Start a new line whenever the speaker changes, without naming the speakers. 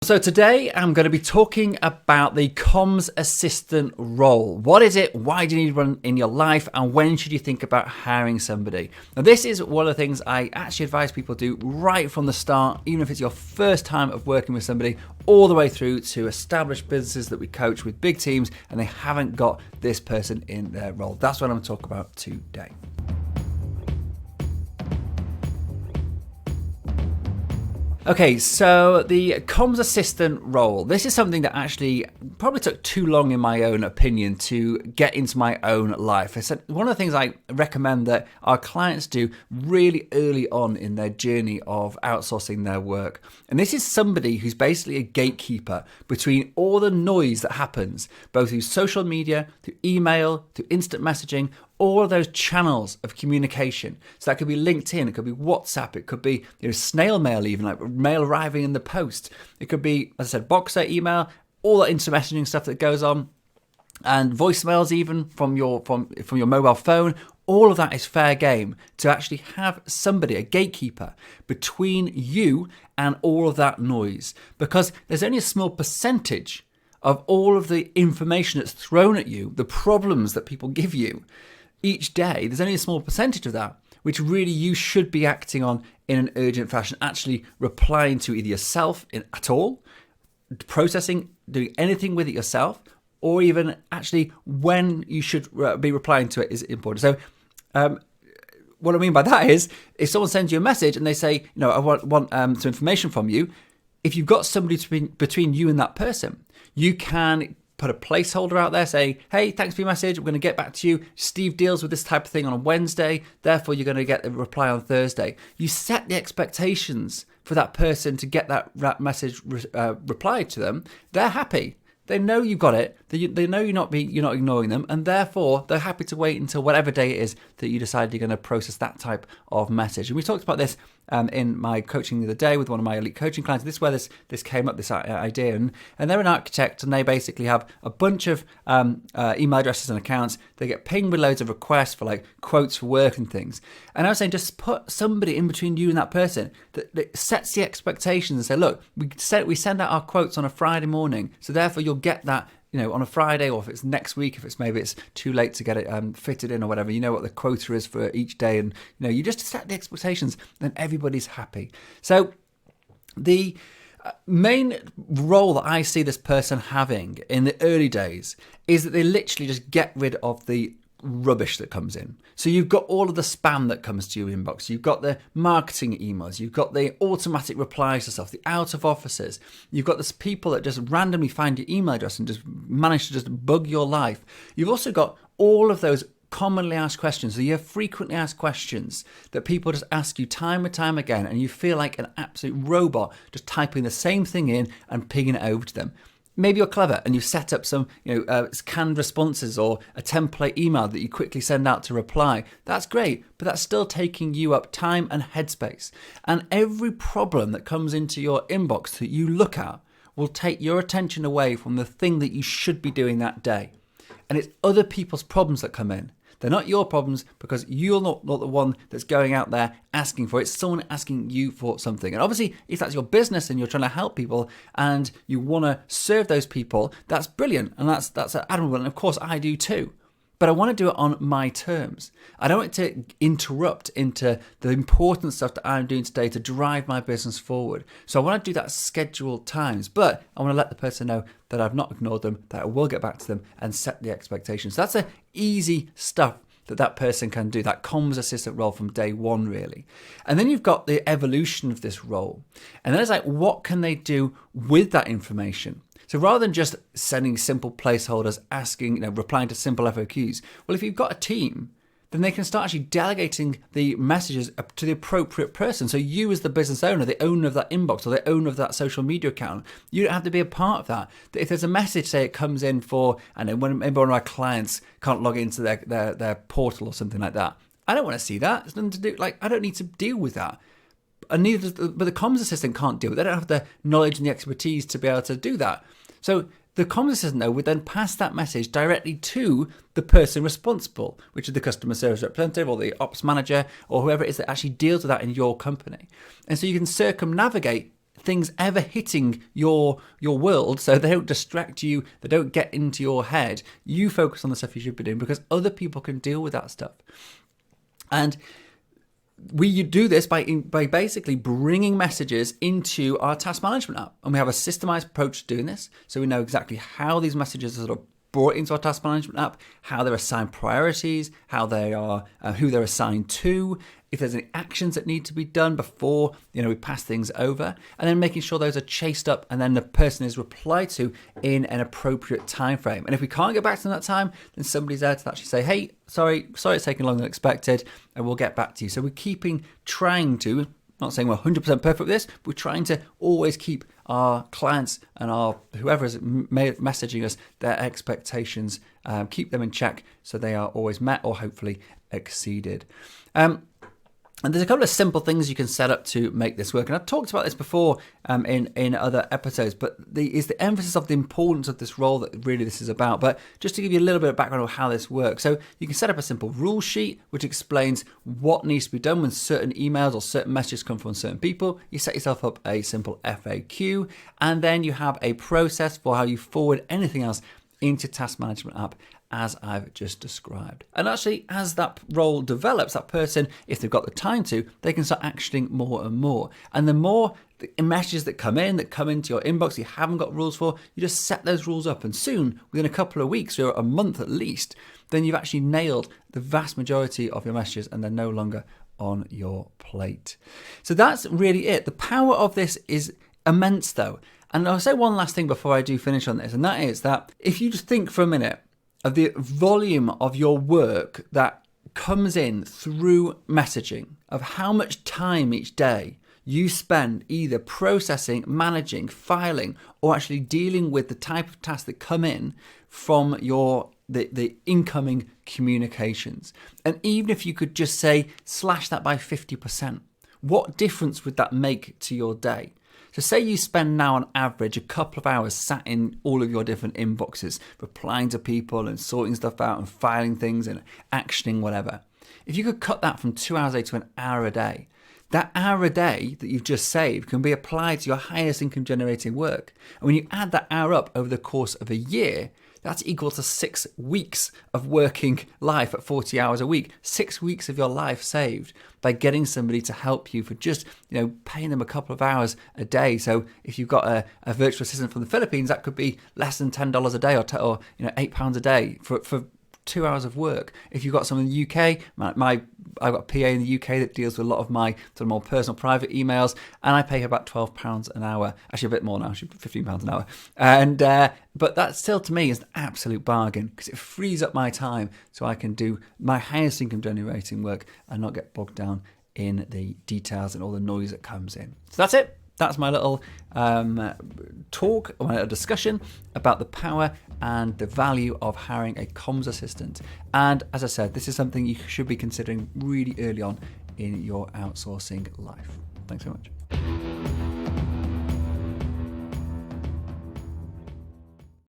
So today I'm going to be talking about the comms assistant role. What is it? Why do you need one in your life? And when should you think about hiring somebody? Now, this is one of the things I actually advise people do right from the start, even if it's your first time of working with somebody, all the way through to established businesses that we coach with big teams and they haven't got this person in their role. That's what I'm going to talk about today. Okay, so the comms assistant role. This is something that actually probably took too long, in my own opinion, to get into my own life. It's one of the things I recommend that our clients do really early on in their journey of outsourcing their work. And this is somebody who's basically a gatekeeper between all the noise that happens, both through social media, through email, through instant messaging, all of those channels of communication. So that could be LinkedIn, it could be WhatsApp, it could be snail mail, even like mail arriving in the post. It could be, as I said, Boxer email, all that instant messaging stuff that goes on, and voicemails even from your mobile phone. All of that is fair game to actually have somebody, a gatekeeper, between you and all of that noise, because there's only a small percentage of all of the information that's thrown at you, the problems that people give you each day. There's only a small percentage of that which really you should be acting on in an urgent fashion, actually replying to either yourself at all, processing, doing anything with it yourself, or even actually when you should be replying to it is important. So what I mean by that is, if someone sends you a message and they say, I want some information from you, if you've got somebody between you and that person, you can put a placeholder out there saying, hey, thanks for your message, I'm going to get back to you. Steve deals with this type of thing on a Wednesday, therefore you're going to get the reply on Thursday. You set the expectations for that person to get that message replied to them. They're happy. They know you've got it. They know you're not ignoring them, and therefore they're happy to wait until whatever day it is that you decide you're going to process that type of message. And we talked about this in my coaching the other day with one of my elite coaching clients. This is where this came up, this idea, and they're an architect, and they basically have a bunch of email addresses and accounts. They get pinged with loads of requests for like quotes for work and things. And I was saying, just put somebody in between you and that person that sets the expectations and say, look, we send out our quotes on a Friday morning, so therefore you'll get that on a Friday, or if it's next week, if maybe it's too late to get it fitted in or whatever, you know what the quota is for each day, and you just set the expectations, then everybody's happy. So the main role that I see this person having in the early days is that they literally just get rid of the rubbish that comes in. So you've got all of the spam that comes to your inbox, you've got the marketing emails, you've got the automatic replies to stuff, the out of offices, you've got this people that just randomly find your email address and just manage to just bug your life. You've also got all of those commonly asked questions. So you have frequently asked questions that people just ask you time and time again, and you feel like an absolute robot just typing the same thing in and pinging it over to them. Maybe you're clever and you set up some canned responses or a template email that you quickly send out to reply. That's great, but that's still taking you up time and headspace. And every problem that comes into your inbox that you look at will take your attention away from the thing that you should be doing that day. And it's other people's problems that come in. They're not your problems, because you're not the one that's going out there asking for it. It's someone asking you for something. And obviously, if that's your business and you're trying to help people and you want to serve those people, that's brilliant. And that's admirable. And of course, I do too. But I want to do it on my terms. I don't want it to interrupt into the important stuff that I'm doing today to drive my business forward. So I want to do that at scheduled times, but I want to let the person know that I've not ignored them, that I will get back to them and set the expectations. So that's the easy stuff that person can do, that comms assistant role from day one, really. And then you've got the evolution of this role. And then it's like, what can they do with that information? So rather than just sending simple placeholders, asking, replying to simple FAQs, well, if you've got a team, then they can start actually delegating the messages up to the appropriate person. So you as the business owner, the owner of that inbox or the owner of that social media account, you don't have to be a part of that. That if there's a message, say it comes in for, when maybe one of our clients can't log into their portal or something like that, I don't want to see that. It's nothing to do, I don't need to deal with that. And but the comms assistant can't deal with it. They don't have the knowledge and the expertise to be able to do that. So the comms assistant, though, would then pass that message directly to the person responsible, which is the customer service representative or the ops manager or whoever it is that actually deals with that in your company. And so you can circumnavigate things ever hitting your world, so they don't distract you, they don't get into your head. You focus on the stuff you should be doing because other people can deal with that stuff. And we do this by basically bringing messages into our task management app. And we have a systemized approach to doing this. So we know exactly how these messages are sort of brought into our task management app, how they're assigned priorities, how they are, who they're assigned to, if there's any actions that need to be done before we pass things over, and then making sure those are chased up and then the person is replied to in an appropriate time frame. And if we can't get back to them that time, then somebody's there to actually say, hey, sorry it's taking longer than expected, and we'll get back to you. So we're trying to, not saying we're 100% perfect with this, but we're trying to always keep our clients and our whoever is messaging us, their expectations, keep them in check so they are always met or hopefully exceeded. And there's a couple of simple things you can set up to make this work. And I've talked about this before in other episodes, but is the emphasis of the importance of this role that really this is about. But just to give you a little bit of background on how this works. So you can set up a simple rule sheet, which explains what needs to be done when certain emails or certain messages come from certain people. You set yourself up a simple FAQ, and then you have a process for how you forward anything else into Task Management app, as I've just described. And actually, as that role develops, that person, if they've got the time to, they can start actioning more and more. And the more messages that come into your inbox you haven't got rules for, you just set those rules up. And soon, within a couple of weeks or a month at least, then you've actually nailed the vast majority of your messages and they're no longer on your plate. So that's really it. The power of this is immense though. And I'll say one last thing before I do finish on this, and that is that if you just think for a minute of the volume of your work that comes in through messaging, of how much time each day you spend either processing, managing, filing, or actually dealing with the type of tasks that come in from the incoming communications. And even if you could just say slash that by 50%, what difference would that make to your day? So say you spend now on average a couple of hours sat in all of your different inboxes, replying to people and sorting stuff out and filing things and actioning whatever. If you could cut that from 2 hours a day to an hour a day, that hour a day that you've just saved can be applied to your highest income generating work. And when you add that hour up over the course of a year, that's equal to 6 weeks of working life at 40 hours a week. 6 weeks of your life saved by getting somebody to help you for just, paying them a couple of hours a day. So if you've got a virtual assistant from the Philippines, that could be less than $10 a day or £8 a day for 2 hours of work. If you've got someone in the UK, I've got a PA in the UK that deals with a lot of my sort of more personal private emails, and I pay her about £12 an hour, actually a bit more now, actually £15 an hour. And but that still to me is an absolute bargain because it frees up my time so I can do my highest income generating work and not get bogged down in the details and all the noise that comes in. So that's it. That's my little talk, my little discussion about the power and the value of hiring a comms assistant. And as I said, this is something you should be considering really early on in your outsourcing life. Thanks so much.